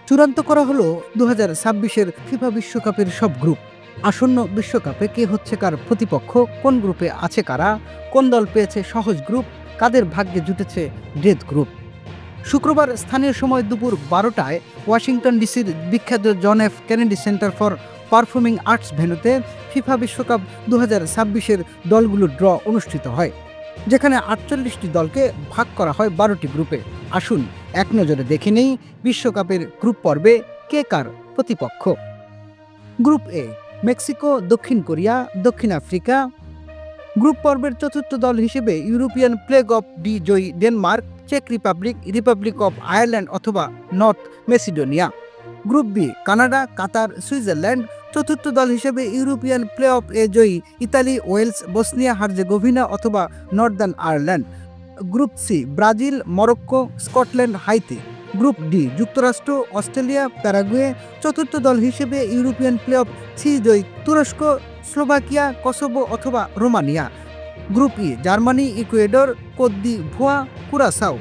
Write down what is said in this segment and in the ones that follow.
চূড়ান্ত করা হলো 2026-এর ফিফা বিশ্বকাপের সব গ্রুপ। আসন্ন বিশ্বকাপে কে হচ্ছে কার প্রতিপক্ষ, কোন গ্রুপে আছে কারা, কোন দল পেয়েছে সহজ গ্রুপ, কাদের ভাগ্যে জুটেছে ডেথ গ্রুপ। শুক্রবার স্থানীয় সময় দুপুর 12টায় ওয়াশিংটন ডিসির বিখ্যাত John F Kennedy Center for Performing Arts ভেন্যুতে ফিফা বিশ্বকাপ 2026-এর দলগুলোর ড্র অনুষ্ঠিত হয়, যেখানে 48টি দলকে ভাগ করা হয় 12টি গ্রুপে। আসুন এক নজরে দেখে নেই বিশ্বকাপের গ্রুপ পর্বে কে কার প্রতিপক্ষ। গ্রুপ এ, মেক্সিকো, দক্ষিণ কোরিয়া, দক্ষিণ আফ্রিকা। গ্রুপ পর্বের চতুর্থ দল হিসেবে ইউরোপিয়ান প্লেগ অফ ডি জয়ী ডেনমার্ক, চেক রিপাবলিক, রিপাবলিক অফ আয়ারল্যান্ড অথবা North Macedonia. Group B, Canada, Qatar, Switzerland. চতুর্থ দল হিসেবে ইউরোপিয়ান প্লে অফ এ জয়ী ইতালি, ওয়েলস, বসনিয়া হার্জেগোভিনা অথবা Northern Ireland. Group C, Brazil, Morocco, Scotland, Haiti. Group D, যুক্তরাষ্ট্র, Australia, Paraguay. চতুর্থ দল হিসেবে ইউরোপিয়ান প্লে অফ সি জয়ী তুরস্ক, স্লোভাকিয়া, কসোভো অথবা Romania. Group E, Germany, Ecuador, Cote d'Ivoire, Curacao.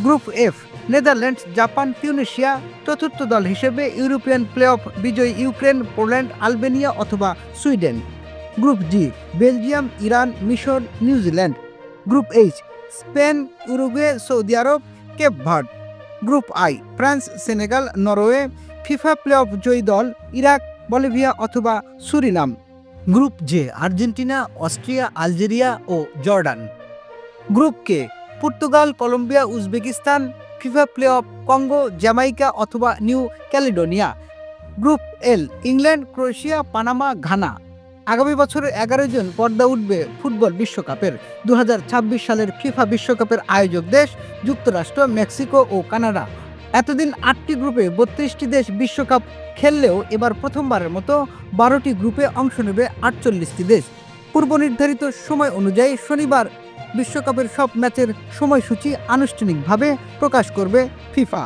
Group F, Netherlands, Japan, Tunisia. চতুর্থ দল হিসেবে ইউরোপিয়ান প্লে অফ বিজয়ী ইউক্রেন, পোল্যান্ড, আলবেনিয়া অথবা Sweden. Group G, Belgium, Iran, মিশর, New Zealand. Group H, Spain, Uruguay, সৌদি আরব, Cape Verde. Group I, France, Senegal, Norway. FIFA play off জয়ী দল ইরাক, বলিভিয়া অথবা Suriname. Group J, Argentina, Austria, Algeria ও Jordan. Group K, Portugal, Colombia, Uzbekistan. FIFA play of Congo, Jamaica অথবা new Caledonia. Group এল, England, Croatia, Panama, Ghana. আগামী বছরের 11 জন পর্দা উঠবে football বিশ্বকাপের। 2026 সালের ফিফা বিশ্বকাপের আয়োজক দেশ যুক্তরাষ্ট্র, মেক্সিকো ও কানাডা। এতদিন 8টি গ্রুপে 32টি দেশ বিশ্বকাপ খেললেও এবার প্রথমবারের মতো 12টি গ্রুপে অংশ নেবে 48টি দেশ। পূর্ব নির্ধারিত সময় অনুযায়ী শনিবার বিশ্বকাপের সব ম্যাচের সময়সূচি আনুষ্ঠানিকভাবে প্রকাশ করবে ফিফা।